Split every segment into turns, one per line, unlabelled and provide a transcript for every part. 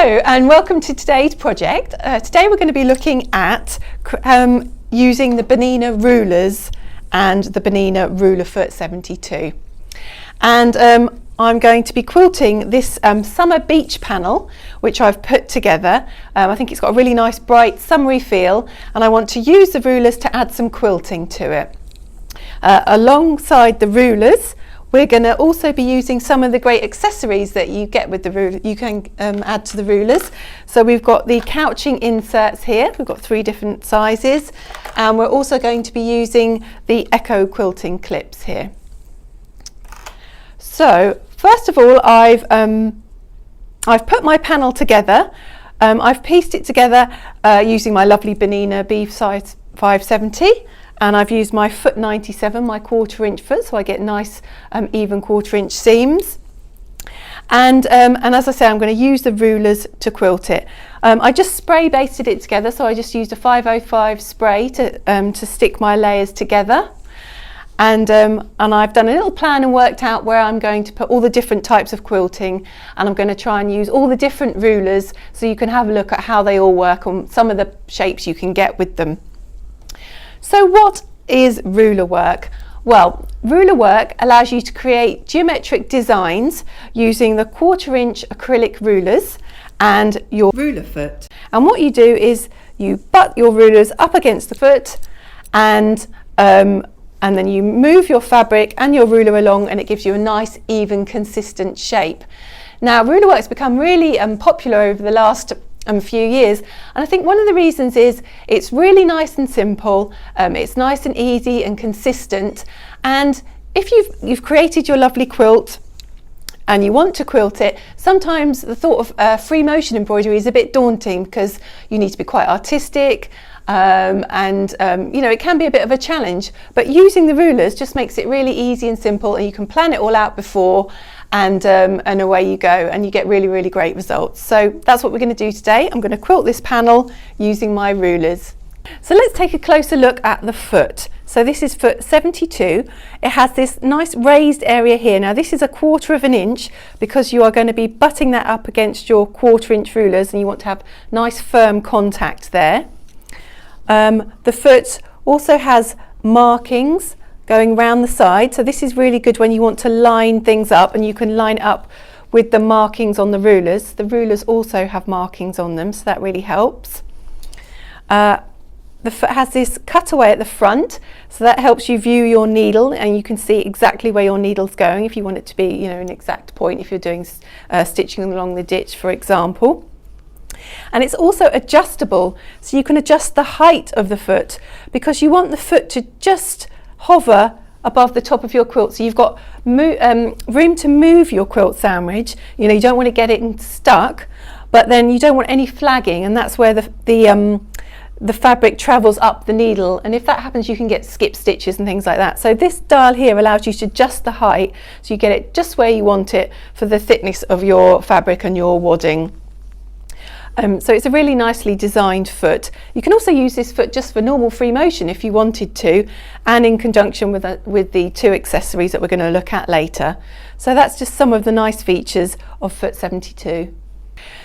Hello and welcome to today's project. Today we're going to be looking at using the Bernina rulers and the Bernina Ruler Foot 72. And I'm going to be quilting this summer beach panel which I've put together. I think it's got a really nice bright summery feel, and I want to use the rulers to add some quilting to it. Alongside the rulers, we're going to also be using some of the great accessories that you get with the ruler. You can add to the rulers. So we've got the couching inserts here. We've got 3 different sizes, and we're also going to be using the Echo quilting clips here. So first of all, I've put my panel together. I've pieced it together using my lovely Benina B size 570. And I've used my foot 97, my 1/4 inch foot, so I get nice even 1/4 inch seams. And as I say, I'm going to use the rulers to quilt it. I just spray basted it together, so I just used a 505 spray to stick my layers together. And I've done a little plan and worked out where I'm going to put all the different types of quilting, and I'm going to try and use all the different rulers so you can have a look at how they all work and some of the shapes you can get with them. So what is ruler work? Well, ruler work allows you to create geometric designs using the 1/4 inch acrylic rulers and your ruler foot. And what you do is you butt your rulers up against the foot, and then you move your fabric and your ruler along, and it gives you a nice, even, consistent shape. Now, ruler work's become really popular over the last few years, and I think one of the reasons is it's really nice and simple, it's nice and easy and consistent, and if you've created your lovely quilt and you want to quilt it, sometimes the thought of free motion embroidery is a bit daunting because you need to be quite artistic, and you know, it can be a bit of a challenge, but using the rulers just makes it really easy and simple, and you can plan it all out before, and away you go, and you get really, really great results. So that's what we're going to do today. I'm going to quilt this panel using my rulers. So let's take a closer look at the foot. So this is foot 72. It has this nice raised area here. Now this is a 1/4 inch because you are going to be butting that up against your 1/4 inch rulers, and you want to have nice firm contact there. The foot also has markings going round the side, so this is really good when you want to line things up, and you can line it up with the markings on the rulers. The rulers also have markings on them, so that really helps. The foot has this cutaway at the front, so that helps you view your needle, and you can see exactly where your needle's going if you want it to be, you know, an exact point if you're doing stitching along the ditch, for example. And it's also adjustable, so you can adjust the height of the foot because you want the foot to just hover above the top of your quilt, so you've got room to move your quilt sandwich. You know, you don't want to get it stuck, but then you don't want any flagging, and that's where the fabric travels up the needle, and if that happens you can get skip stitches and things like that. So this dial here allows you to adjust the height so you get it just where you want it for the thickness of your fabric and your wadding. So it's a really nicely designed foot. You can also use this foot just for normal free motion if you wanted to, and in conjunction with the 2 accessories that we're going to look at later. So that's just some of the nice features of foot 72.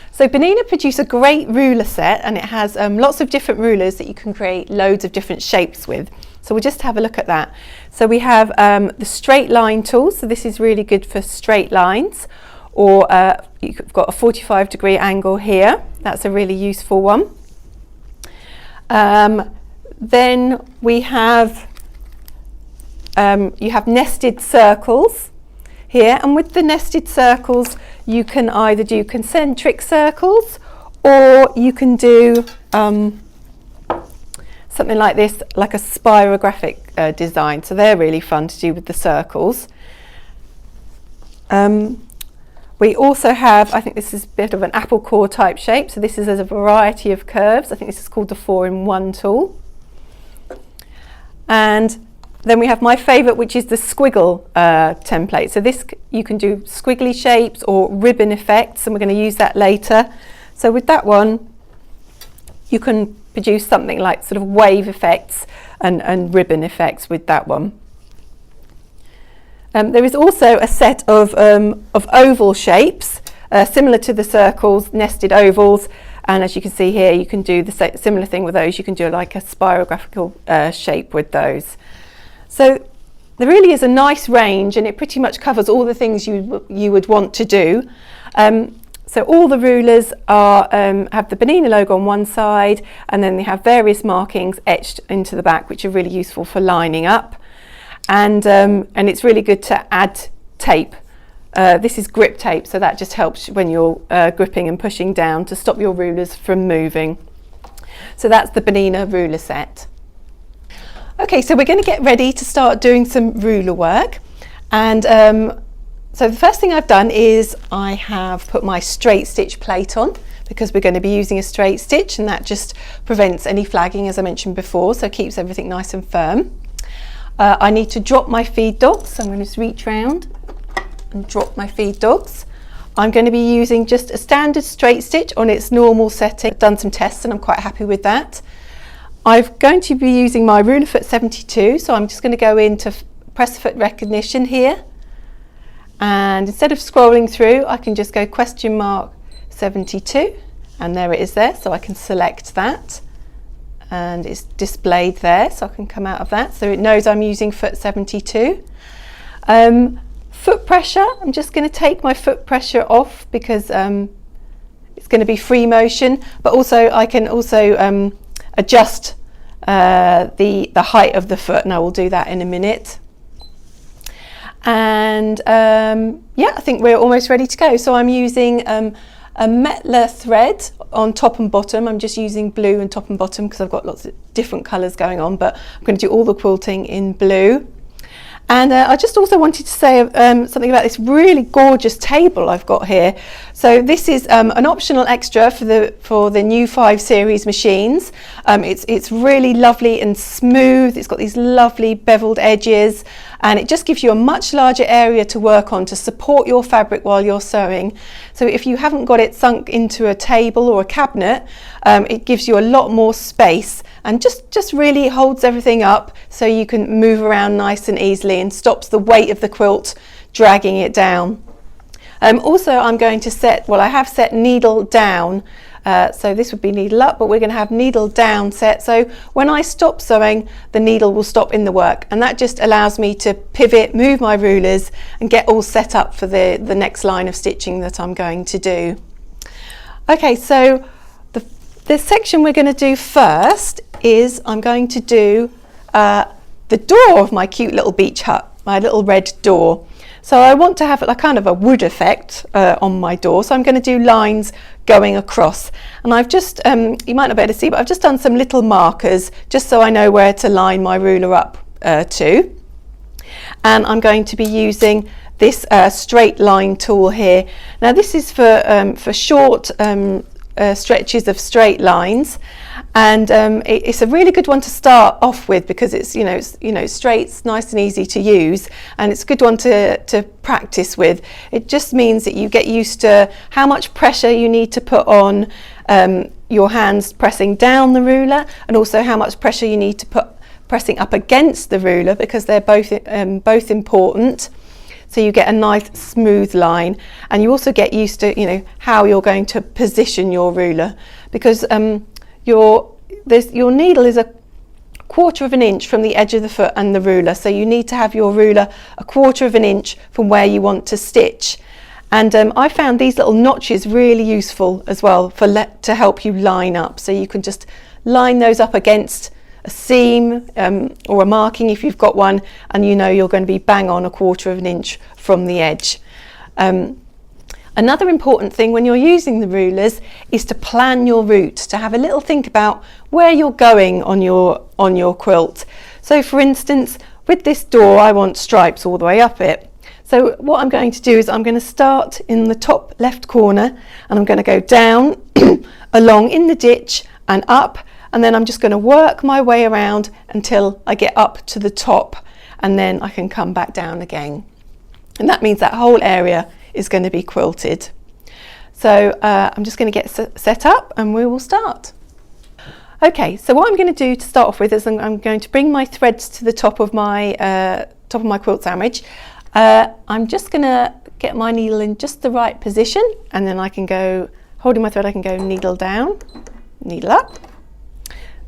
So Bernina produce a great ruler set, and it has lots of different rulers that you can create loads of different shapes with. So we'll just have a look at that. So we have the straight line tool, so this is really good for straight lines, or you've got a 45-degree angle here. That's a really useful one. Then we have you have nested circles here, and with the nested circles you can either do concentric circles, or you can do something like this, like a spirographic design. So they're really fun to do with the circles. We also have, I think this is a bit of an apple core type shape, so this is a variety of curves. I think this is called the 4-in-1 tool. And then we have my favourite, which is the squiggle template. So this, you can do squiggly shapes or ribbon effects, and we're going to use that later. So with that one, you can produce something like sort of wave effects and ribbon effects with that one. There is also a set of oval shapes, similar to the circles, nested ovals, and as you can see here, you can do the similar thing with those. You can do like a spirographical shape with those. So there really is a nice range, and it pretty much covers all the things you would want to do. So all the rulers are have the Bernina logo on one side, and then they have various markings etched into the back, which are really useful for lining up. And it's really good to add tape. This is grip tape, so that just helps when you're gripping and pushing down to stop your rulers from moving. So that's the Bernina Ruler Set. Okay, so we're going to get ready to start doing some ruler work. And so the first thing I've done is I have put my straight stitch plate on, because we're going to be using a straight stitch, and that just prevents any flagging, as I mentioned before, so it keeps everything nice and firm. I need to drop my feed dogs, so I'm going to just reach round and drop my feed dogs. I'm going to be using just a standard straight stitch on its normal setting. I've done some tests and I'm quite happy with that. I'm going to be using my Ruler Foot 72, so I'm just going to go into press foot recognition here, and instead of scrolling through, I can just go !72, and there it is there, so I can select that and it's displayed there, so I can come out of that so it knows I'm using foot 72. Foot pressure, I'm just going to take my foot pressure off because it's going to be free motion, but also I can also adjust the height of the foot, and I will do that in a minute. And yeah, I think we're almost ready to go. So I'm using a Metler thread on top and bottom. I'm just using blue and top and bottom because I've got lots of different colours going on, but I'm going to do all the quilting in blue. And I just also wanted to say something about this really gorgeous table I've got here. So this is an optional extra for the new 5 series machines. It's really lovely and smooth. It's got these lovely beveled edges, and it just gives you a much larger area to work on to support your fabric while you're sewing. So if you haven't got it sunk into a table or a cabinet, it gives you a lot more space and just really holds everything up so you can move around nice and easily and stops the weight of the quilt dragging it down. Also, I'm going to set, well, I have set needle down, so this would be needle up, but we're going to have needle down set, so when I stop sewing, the needle will stop in the work, and that just allows me to pivot, move my rulers and get all set up for the next line of stitching that I'm going to do. Okay, so the section we're going to do first is I'm going to do the door of my cute little beach hut, my little red door. So I want to have a kind of a wood effect on my door, so I'm going to do lines going across, and I've just you might not be able to see, but I've just done some little markers just so I know where to line my ruler up to. And I'm going to be using this straight line tool here. Now this is for short stretches of straight lines, and it's a really good one to start off with because it's straight, it's nice and easy to use, and it's a good one to practice with. It just means that you get used to how much pressure you need to put on your hands pressing down the ruler, and also how much pressure you need to put pressing up against the ruler, because they're both important. So you get a nice smooth line, and you also get used to how you're going to position your ruler, because your needle is 1/4 of an inch from the edge of the foot and the ruler, so you need to have your ruler 1/4 of an inch from where you want to stitch. And I found these little notches really useful as well to help you line up, so you can just line those up against a seam or a marking if you've got one, and you're going to be bang on 1/4 of an inch from the edge. Another important thing when you're using the rulers is to plan your route, to have a little think about where you're going on your quilt. So for instance, with this door I want stripes all the way up it. So what I'm going to do is I'm going to start in the top left corner, and I'm going to go down along in the ditch and up, and then I'm just going to work my way around until I get up to the top, and then I can come back down again. And that means that whole area is going to be quilted. So I'm just going to get set up and we will start. Okay, so what I'm going to do to start off with is I'm going to bring my threads to the top of my quilt sandwich. I'm just going to get my needle in just the right position, and then I can go, holding my thread, I can go needle down, needle up,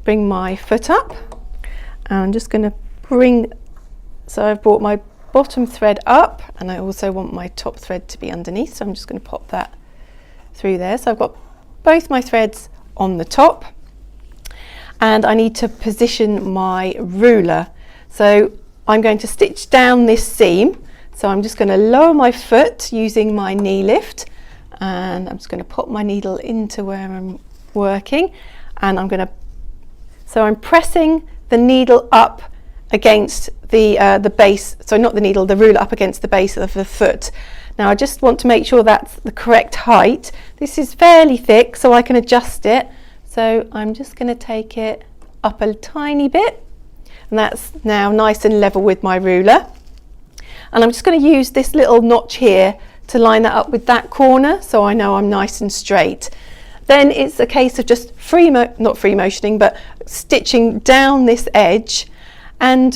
bring my foot up, and I'm just going to bring, so I've brought my bottom thread up, and I also want my top thread to be underneath, so I'm just going to pop that through there. So I've got both my threads on the top, and I need to position my ruler. So I'm going to stitch down this seam, so I'm just going to lower my foot using my knee lift, and I'm just going to pop my needle into where I'm working, and so I'm pressing the needle up against the base, so not the needle, the ruler up against the base of the foot. Now I just want to make sure that's the correct height. This is fairly thick, so I can adjust it. So I'm just going to take it up a tiny bit, and that's now nice and level with my ruler. And I'm just going to use this little notch here to line that up with that corner, so I know I'm nice and straight. Then it's a case of just not free motioning, but stitching down this edge. And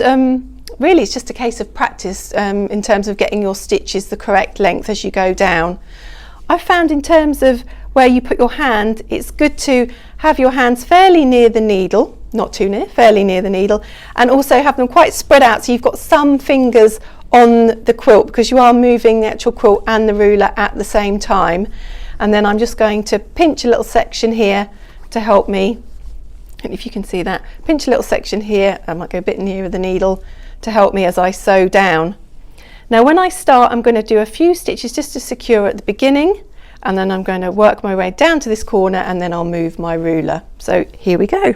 really it's just a case of practice in terms of getting your stitches the correct length as you go down. I've found in terms of where you put your hand, it's good to have your hands fairly near the needle, not too near, fairly near the needle, and also have them quite spread out so you've got some fingers on the quilt, because you are moving the actual quilt and the ruler at the same time. And then I'm just going to pinch a little section here to help me. And if you can see that, pinch a little section here, I might go a bit nearer the needle to help me as I sew down. Now when I start, I'm going to do a few stitches just to secure at the beginning, and then I'm going to work my way down to this corner, and then I'll move my ruler. So here we go.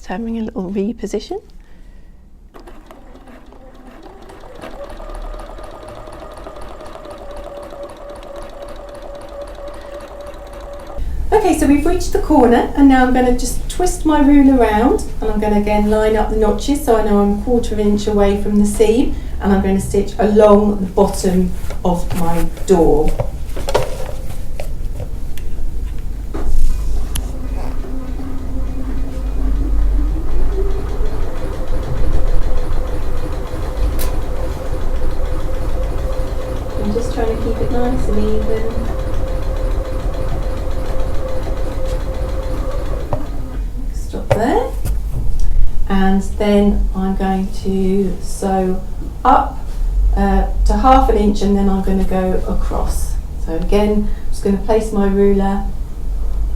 Having a little reposition. Okay, so we've reached the corner, and now I'm going to just twist my ruler around, and I'm going to again line up the notches so I know I'm 1/4 inch away from the seam, and I'm going to stitch along the bottom of my door. Trying to keep it nice and even. Stop there. And then I'm going to sew up to 1/2 inch, and then I'm going to go across. So again, I'm just going to place my ruler. I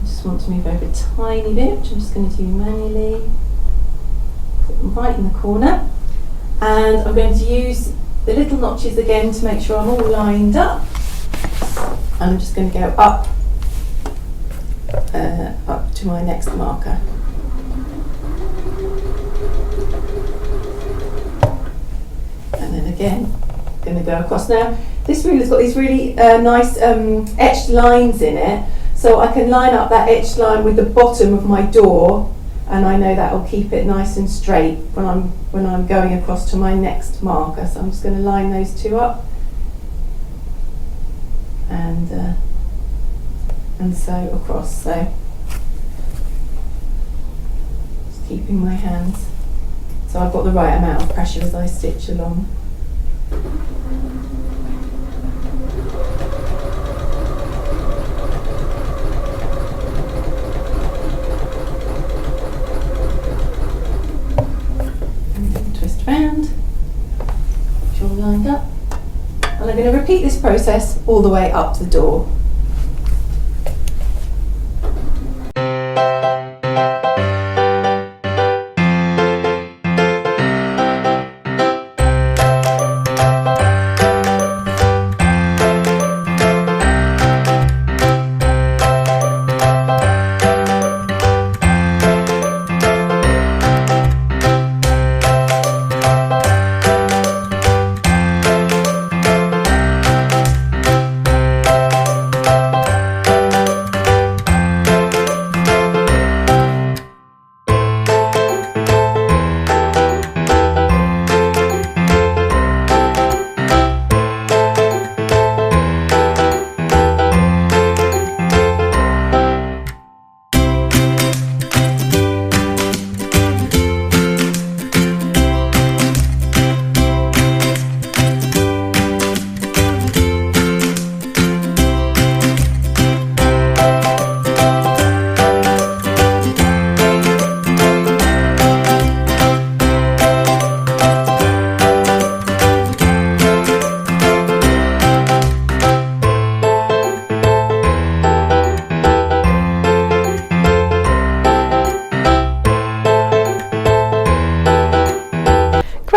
just want to move over a tiny bit, which I'm just going to do manually. Put them right in the corner. And I'm going to use the little notches again to make sure I'm all lined up, and I'm just going to go up to my next marker. And then again, I'm going to go across. Now this ruler's got these really nice etched lines in it, so I can line up that etched line with the bottom of my door, and I know that will keep it nice and straight when I'm going across to my next marker. So I'm just going to line those two up and sew across. So just keeping my hands so I've got the right amount of pressure as I stitch along. Round, it's all lined up, and I'm going to repeat this process all the way up the door.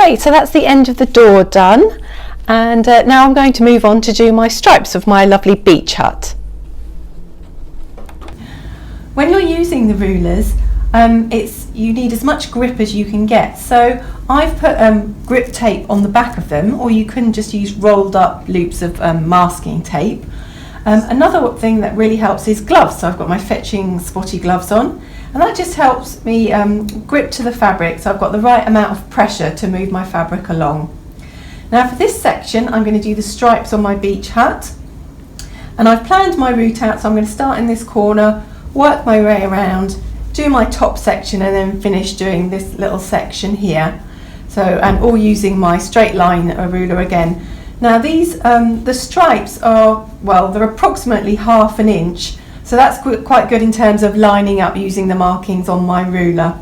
Okay, so that's the end of the door done, and now I'm going to move on to do my stripes of my lovely beach hut. When you're using the rulers, you need as much grip as you can get. So I've put grip tape on the back of them, or you can just use rolled up loops of masking tape. Another thing that really helps is gloves. So I've got my fetching spotty gloves on, and that just helps me grip to the fabric, so I've got the right amount of pressure to move my fabric along. Now for this section, I'm going to do the stripes on my beach hut, and I've planned my route out, so I'm going to start in this corner, work my way around, do my top section, and then finish doing this little section here. So, and all using my straight line ruler again. Now these, the stripes are, well, they're approximately 1/2 inch, so that's quite good in terms of lining up using the markings on my ruler.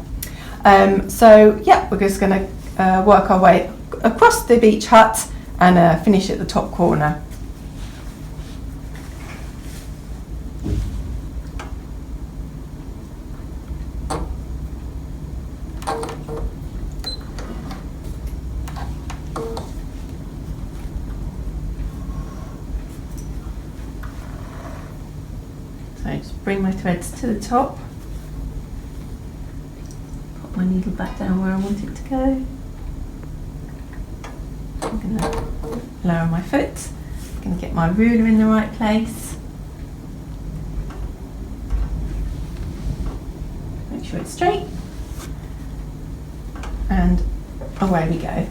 So yeah, we're just going to work our way across the beach hut and finish at the top corner. So just bring my threads to the top, put my needle back down where I want it to go. I'm going to lower my foot, I'm going to get my ruler in the right place, make sure it's straight, and away we go.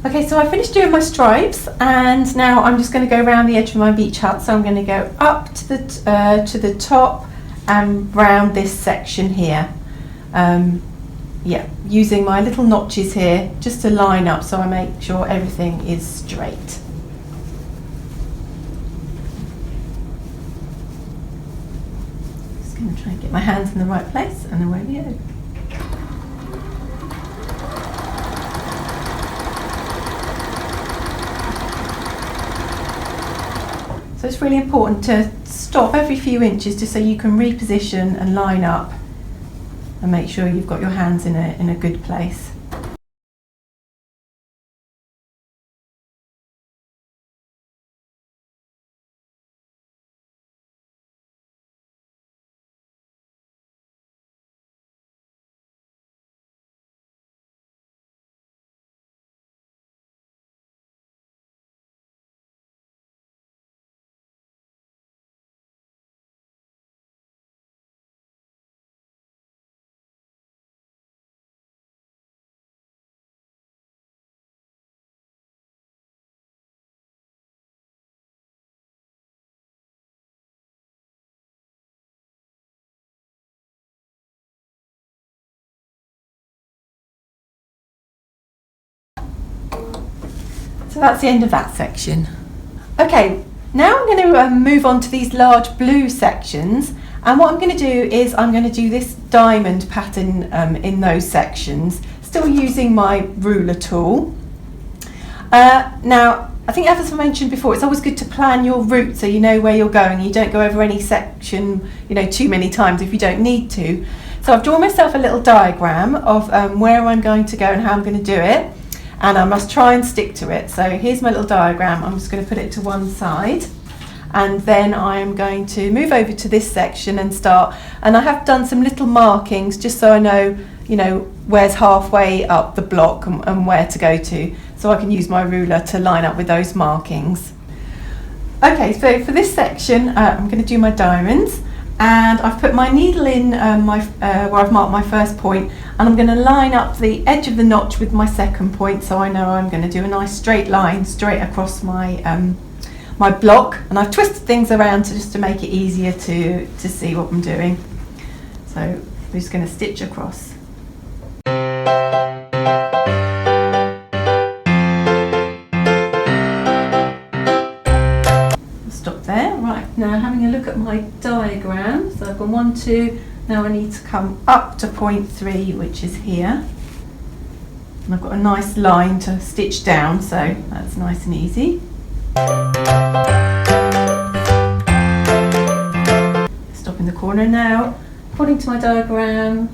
Okay, so I finished doing my stripes, and now I'm just going to go around the edge of my beach hut. So I'm going to go up to the top and round this section here. Yeah, using my little notches here just to line up, so I make sure everything is straight. Just going to try and get my hands in the right place, and away we go. So it's really important to stop every few inches just so you can reposition and line up and make sure you've got your hands in a good place. So that's the end of that section. Okay, now I'm going to move on to these large blue sections, and what I'm going to do is I'm going to do this diamond pattern in those sections, still using my ruler tool. Now, I think as I mentioned before, it's always good to plan your route so you know where you're going. You don't go over any section, you know, too many times if you don't need to. So I've drawn myself a little diagram of where I'm going to go and how I'm going to do it. And I must try and stick to it. So here's my little diagram. I'm just going to put it to one side, and then I'm going to move over to this section and start. And I have done some little markings just so I know, you know, where's halfway up the block and where to go to, so I can use my ruler to line up with those markings. Okay, so for this section, I'm going to do my diamonds, and I've put my needle in where I've marked my first point, and I'm going to line up the edge of the notch with my second point, so I know I'm going to do a nice straight line straight across my my block. And I've twisted things around just to make it easier to see what I'm doing. So I'm just going to stitch across. Stop there. Right, now having a look at my diagram, so I've gone 1, 2, now I need to come up to point 3, which is here, and I've got a nice line to stitch down, so that's nice and easy. Stop in the corner now. According to my diagram,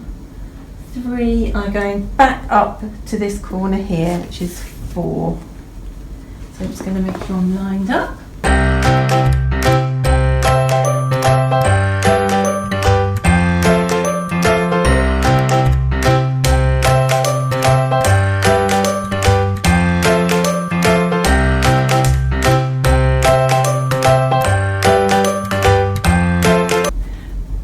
3 are going back up to this corner here, which is 4. So I'm just going to make sure I'm lined up.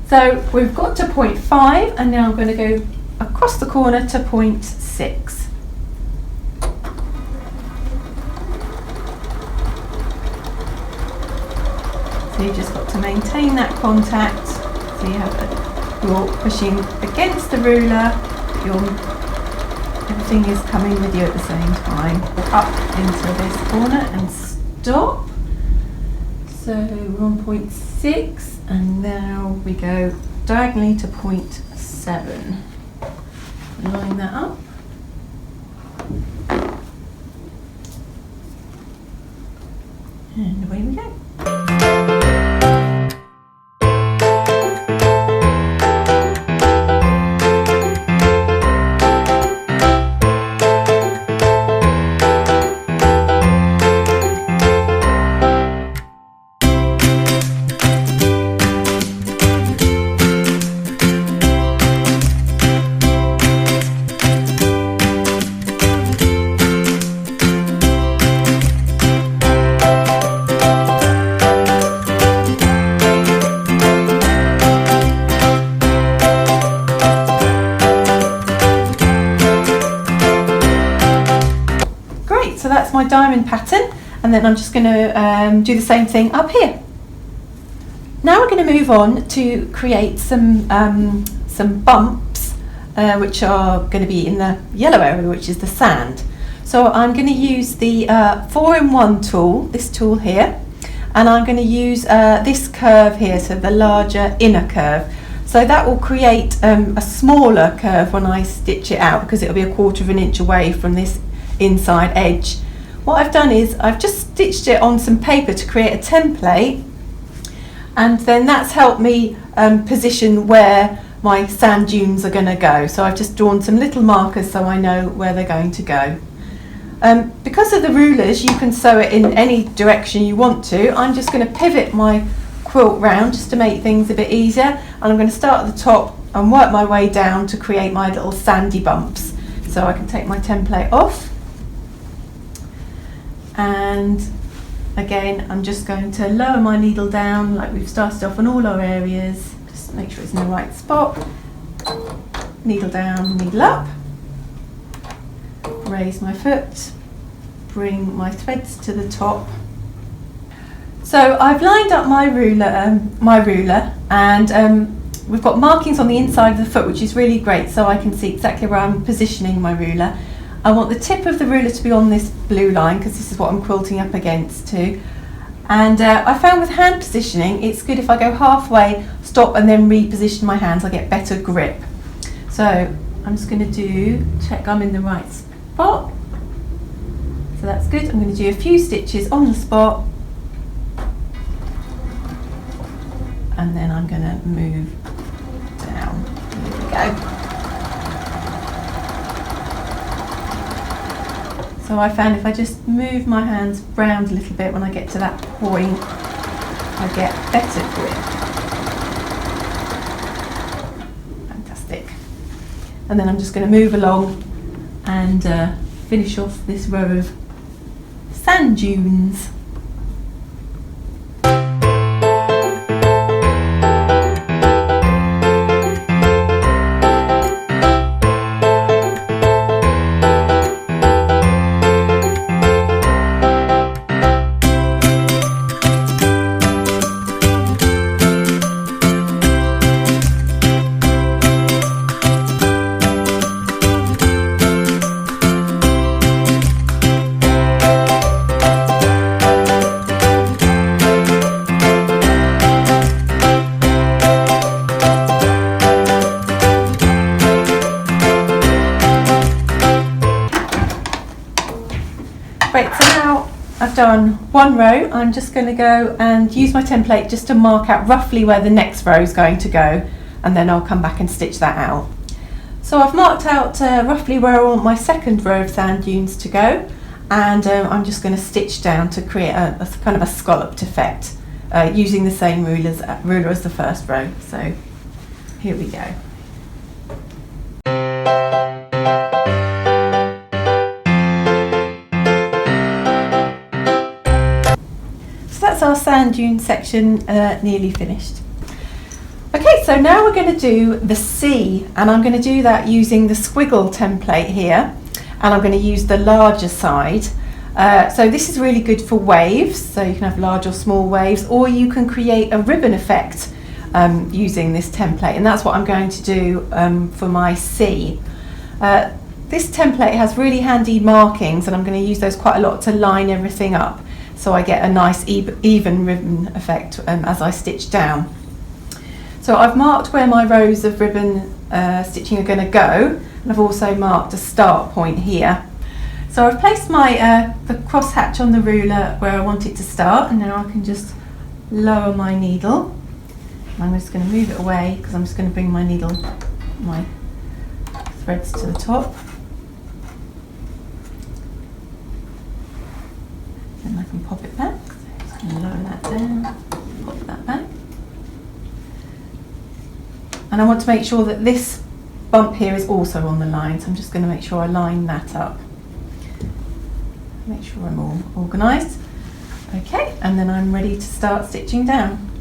So we've got to point 5, and now I'm going to go across the corner to point 6. So you've just got to maintain that contact, so you're pushing against the ruler, but everything is coming with you at the same time. Up into this corner and stop. So we're on point 6. And now we go diagonally to point 7. Line that up. And away we go. So that's my diamond pattern, and then I'm just going to do the same thing up here. Now we're going to move on to create some bumps, which are going to be in the yellow area, which is the sand. So I'm going to use the 4-in-1 tool, this tool here, and I'm going to use this curve here, so the larger inner curve. So that will create a smaller curve when I stitch it out, because it'll be 1/4 of an inch away from this inside edge. What I've done is I've just stitched it on some paper to create a template, and then that's helped me position where my sand dunes are going to go. So I've just drawn some little markers so I know where they're going to go. Because of the rulers, you can sew it in any direction you want to. I'm just going to pivot my quilt round just to make things a bit easier, and I'm going to start at the top and work my way down to create my little sandy bumps. So I can take my template off, and again I'm just going to lower my needle down like we've started off on all our areas, just make sure it's in the right spot. Needle down, needle up, raise my foot, bring my threads to the top. So I've lined up my ruler, and we've got markings on the inside of the foot, which is really great, so I can see exactly where I'm positioning my ruler. I want the tip of the ruler to be on this blue line, because this is what I'm quilting up against too. And I found with hand positioning, it's good if I go halfway, stop, and then reposition my hands. I get better grip. So I'm just going to check I'm in the right spot. So that's good. I'm going to do a few stitches on the spot, and then I'm going to move down. Here we go. So I found if I just move my hands round a little bit when I get to that point, I get better grip. Fantastic. And then I'm just going to move along and finish off this row of sand dunes. Great, so now I've done one row. I'm just going to go and use my template just to mark out roughly where the next row is going to go, and then I'll come back and stitch that out. So I've marked out roughly where I want my second row of sand dunes to go, and I'm just going to stitch down to create a kind of a scalloped effect using the same ruler as the first row. So here we go. That's our sand dune section nearly finished. Okay, so now we're going to do the sea, and I'm going to do that using the squiggle template here, and I'm going to use the larger side. So this is really good for waves, so you can have large or small waves, or you can create a ribbon effect using this template, and that's what I'm going to do for my sea. This template has really handy markings, and I'm going to use those quite a lot to line everything up, so I get a nice even ribbon effect as I stitch down. So I've marked where my rows of ribbon stitching are going to go, and I've also marked a start point here. So I've placed my the cross hatch on the ruler where I want it to start, and now I can just lower my needle. I'm just going to move it away because I'm just going to bring my threads to the top. And I can pop it back. So I'm just going to lower that down, pop that back. And I want to make sure that this bump here is also on the line, so I'm just going to make sure I line that up. Make sure I'm all organised. Okay, and then I'm ready to start stitching down.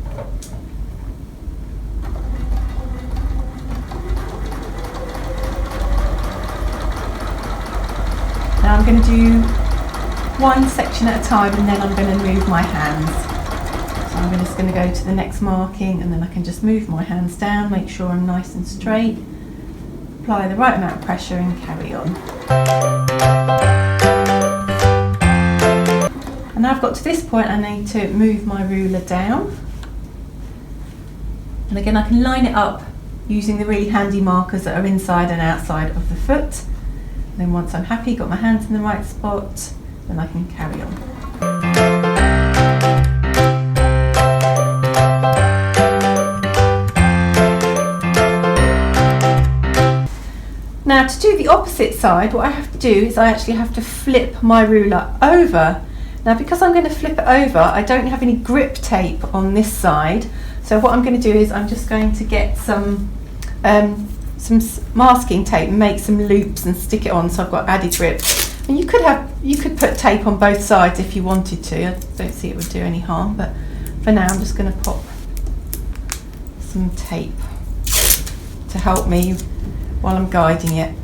Now I'm going to do one section at a time, and then I'm going to move my hands. So I'm just going to go to the next marking, and then I can just move my hands down, make sure I'm nice and straight, apply the right amount of pressure and carry on. And now I've got to this point, I need to move my ruler down. And again, I can line it up using the really handy markers that are inside and outside of the foot. And then once I'm happy, got my hands in the right spot, then I can carry on. Now to do the opposite side, what I have to do is I actually have to flip my ruler over. Now because I'm going to flip it over, I don't have any grip tape on this side, so what I'm going to do is I'm just going to get some masking tape and make some loops and stick it on, so I've got added grip. And you could put tape on both sides if you wanted to. I don't see it would do any harm, but for now I'm just going to pop some tape to help me while I'm guiding it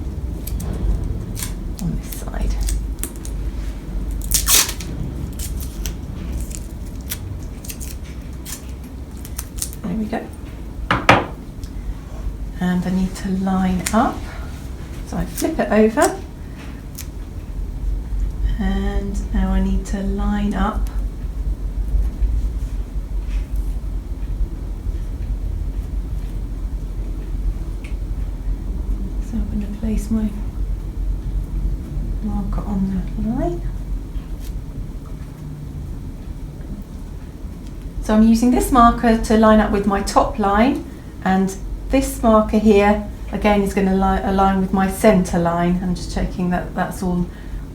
on this side. There we go. And I need to line up, so I flip it over, and now I need to line up. So I'm going to place my marker on the line. So I'm using this marker to line up with my top line, and this marker here again is going to align with my centre line. I'm just checking that that's all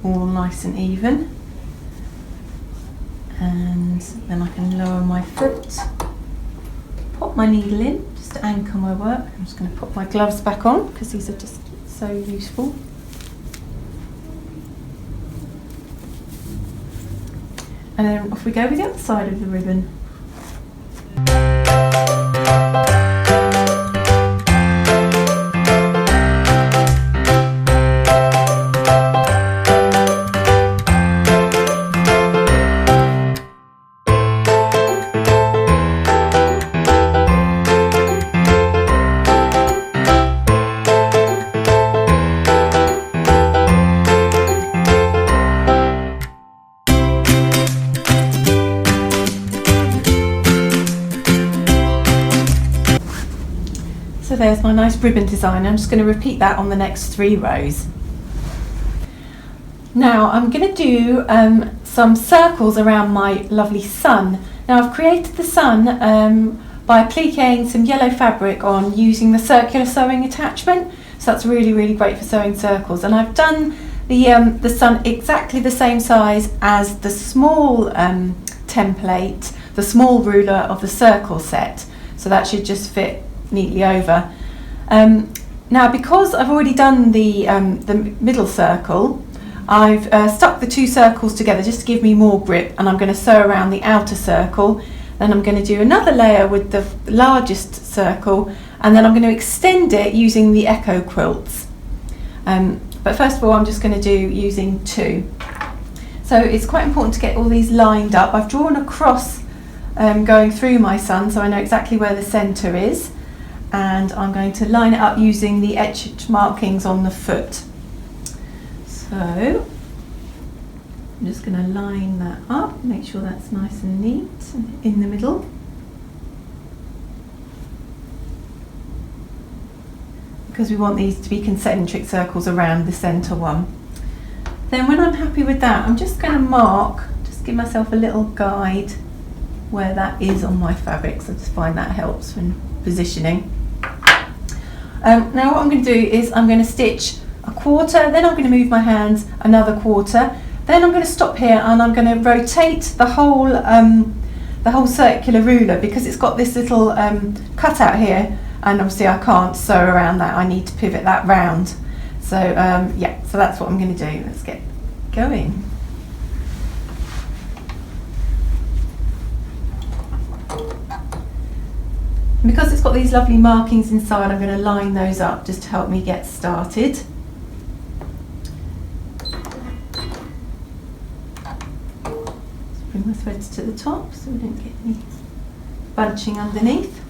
nice and even. And then I can lower my foot, pop my needle in just to anchor my work. I'm just going to put my gloves back on because these are just so useful. And then off we go with the other side of the ribbon. So there's my nice ribbon design. I'm just going to repeat that on the next 3 rows. Now I'm going to do some circles around my lovely sun. Now I've created the sun by appliquing some yellow fabric on using the circular sewing attachment. So that's really great for sewing circles. And I've done the sun exactly the same size as the small template, the small ruler of the circle set. So that should just fit neatly over. Now because I've already done the middle circle, I've stuck the two circles together just to give me more grip, and I'm going to sew around the outer circle. Then I'm going to do another layer with the largest circle, and then I'm going to extend it using the echo quilts. But first of all, I'm just going to do using two. So it's quite important to get all these lined up. I've drawn a cross going through my sun, so I know exactly where the centre is, and I'm going to line it up using the etched markings on the foot. So I'm just going to line that up, make sure that's nice and neat and in the middle. Because we want these to be concentric circles around the centre one. Then when I'm happy with that, I'm just going to mark, just give myself a little guide where that is on my fabric, so I just find that helps when positioning. Now what I'm going to do is I'm going to stitch a quarter, then I'm going to move my hands another quarter, then I'm going to stop here and I'm going to rotate the whole circular ruler, because it's got this little cutout here, and obviously I can't sew around that, I need to pivot that round. So yeah, so that's what I'm going to do. Let's get going. And because it's got these lovely markings inside, I'm going to line those up just to help me get started. Bring my threads to the top so we don't get any bunching underneath.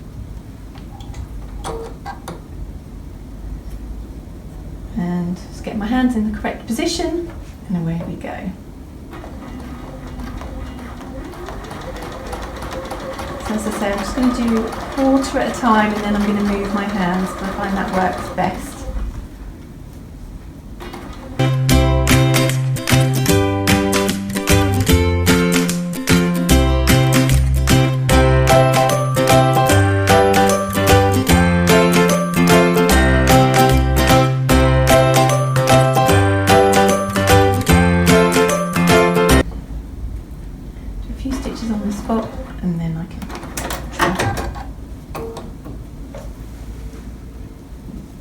And just get my hands in the correct position, and away we go. So as I say, I'm just going to do a quarter at a time, and then I'm going to move my hands, because I find that works best. And then I can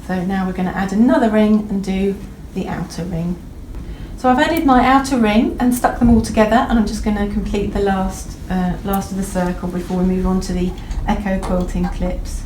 so now we're going to add another ring and do the outer ring. So I've added my outer ring and stuck them all together, and I'm just going to complete the last of the circle before we move on to the echo quilting clips.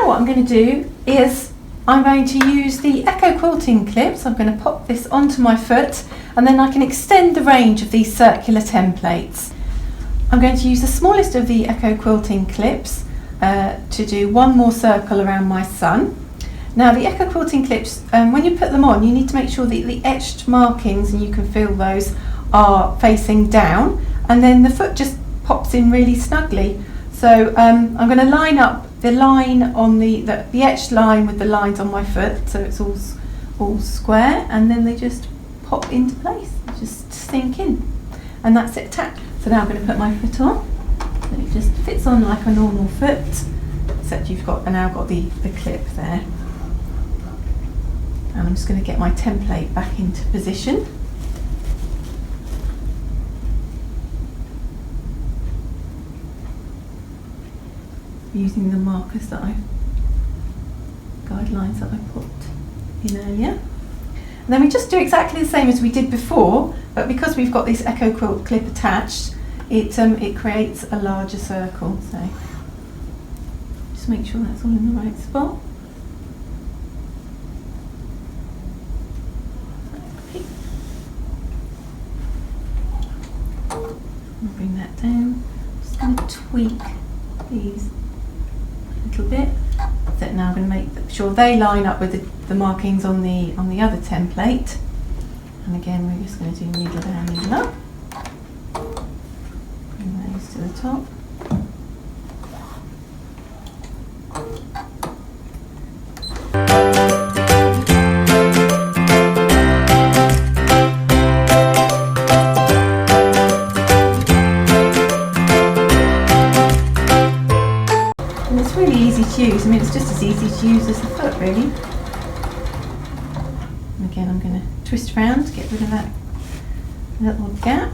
What I'm going to do is I'm going to use the echo quilting clips. I'm going to pop this onto my foot, and then I can extend the range of these circular templates. I'm going to use the smallest of the echo quilting clips to do one more circle around my sun. Now the echo quilting clips, when you put them on, you need to make sure that the etched markings, and you can feel those, are facing down, and then the foot just pops in really snugly. So I'm going to line up the line on the etched line with the lines on my foot, so it's all square, and then they just pop into place, just sink in, and that's it, attached. So now I'm going to put my foot on, and it just fits on like a normal foot, except you've now got the clip there. And I'm just going to get my template back into position. Using the markers guidelines that I put in earlier. And then we just do exactly the same as we did before, but because we've got this echo quilt clip attached, it creates a larger circle. So just make sure that's all in the right spot. tweak these a little bit. So now I'm going to make sure they line up with the markings on the other template. And again, we're just going to do needle down, needle up. Bring those to the top. And it's really easy to use. I mean, it's just as easy to use as the foot, really. And again, I'm going to twist around to get rid of that little gap.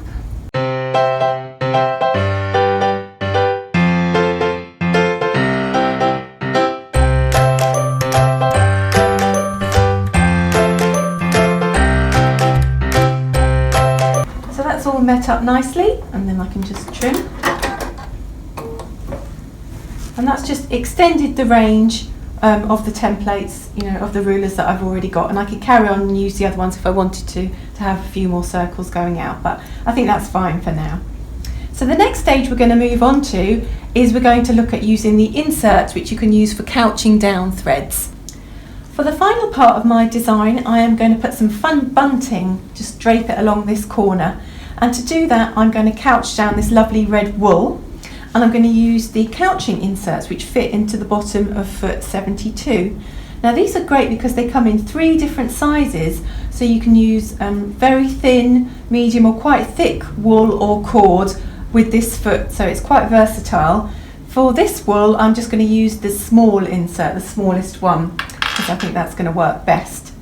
So that's all met up nicely, and then I can just trim. And that's just extended the range of the templates, you know, of the rulers that I've already got, and I could carry on and use the other ones if I wanted to have a few more circles going out, but I think that's fine for now. So the next stage we're going to move on to is we're going to look at using the inserts, which you can use for couching down threads. For the final part of my design, I am going to put some fun bunting, just drape it along this corner, and to do that I'm going to couch down this lovely red wool. And I'm going to use the couching inserts which fit into the bottom of foot 72. Now these are great because they come in 3 different sizes, so you can use very thin, medium or quite thick wool or cord with this foot, so it's quite versatile. For this wool I'm just going to use the small insert, the smallest one, because I think that's going to work best.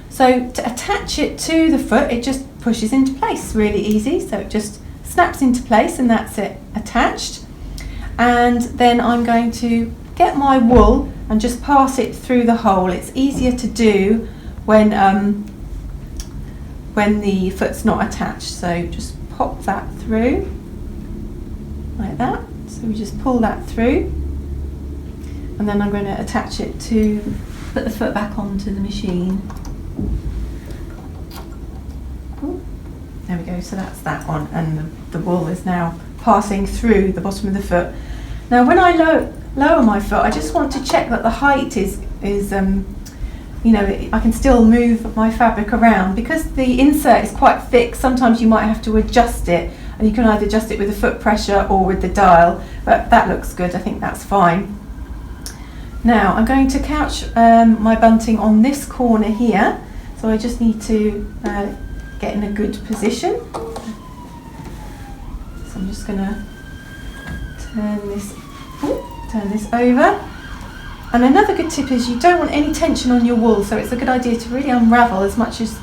So to attach it to the foot, it just pushes into place, really easy, so it just snaps into place and that's it attached. And then I'm going to get my wool and just pass it through the hole. It's easier to do when the foot's not attached, so just pop that through like that. So we just pull that through, and then I'm going to attach it to put the foot back onto the machine. Ooh, there we go, so that's that one, and the wool is now passing through the bottom of the foot. Now when I lower my foot, I just want to check that the height is you know, I can still move my fabric around. Because the insert is quite thick, sometimes you might have to adjust it, and you can either adjust it with the foot pressure or with the dial, but that looks good, I think that's fine. Now I'm going to couch my bunting on this corner here, so I just need to get in a good position. So I'm just going to turn this over. And another good tip is you don't want any tension on your wool, so it's a good idea to really unravel as much as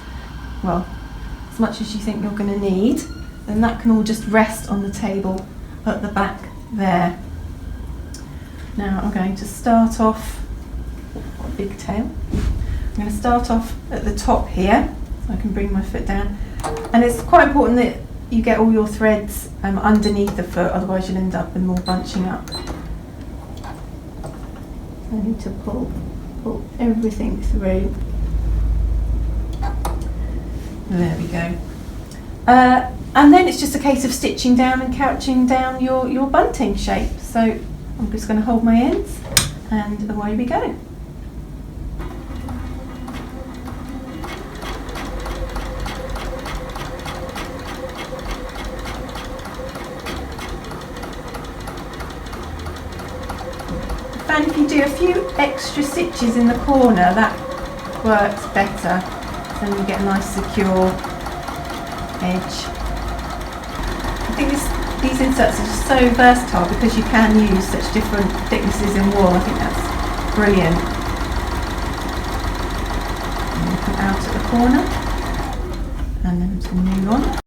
you think you're going to need, and that can all just rest on the table at the back there. Now I'm going to start off, big tail, I'm going to start off at the top here, so I can bring my foot down, and it's quite important that you get all your threads underneath the foot, otherwise you'll end up with more bunching up. I need to pull everything through. There we go. And then it's just a case of stitching down and couching down your bunting shape. So I'm just going to hold my ends and away we go. And if you do a few extra stitches in the corner, that works better. Then you get a nice secure edge. I think these inserts are just so versatile because you can use such different thicknesses in wool. I think that's brilliant. And then come out at the corner, and then to move on.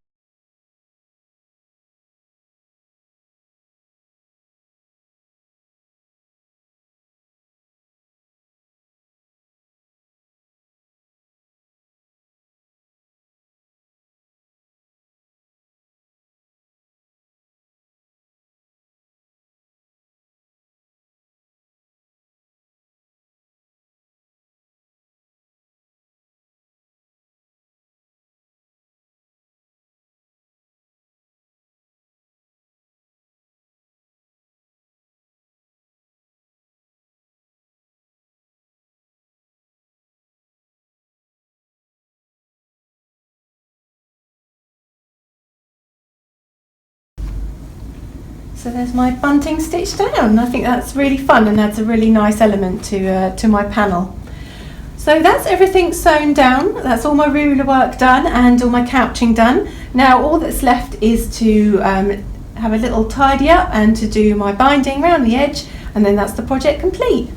So there's my bunting stitched down. I think that's really fun and adds a really nice element to my panel. So that's everything sewn down. That's all my ruler work done and all my couching done. Now all that's left is to have a little tidy up and to do my binding around the edge, and then that's the project complete.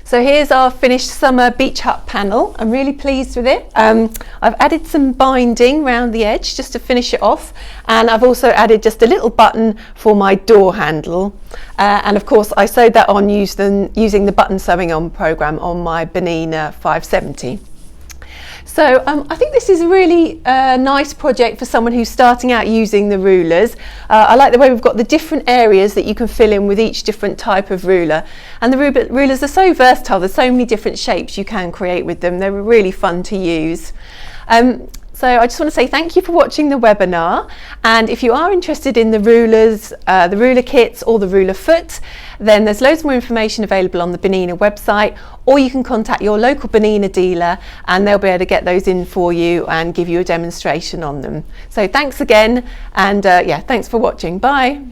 So here's our finished summer beach hut panel. I'm really pleased with it. I've added some binding round the edge just to finish it off, and I've also added just a little button for my door handle, and of course I sewed that on using the button sewing on program on my Bernina 570. So I think this is a really nice project for someone who's starting out using the rulers. I like the way we've got the different areas that you can fill in with each different type of ruler. And the rulers are so versatile, there's so many different shapes you can create with them. They're really fun to use. So I just want to say thank you for watching the webinar, and if you are interested in the rulers, the ruler kits or the ruler foot, then there's loads more information available on the Benina website, or you can contact your local Benina dealer and they'll be able to get those in for you and give you a demonstration on them. So thanks again, and yeah, thanks for watching. Bye.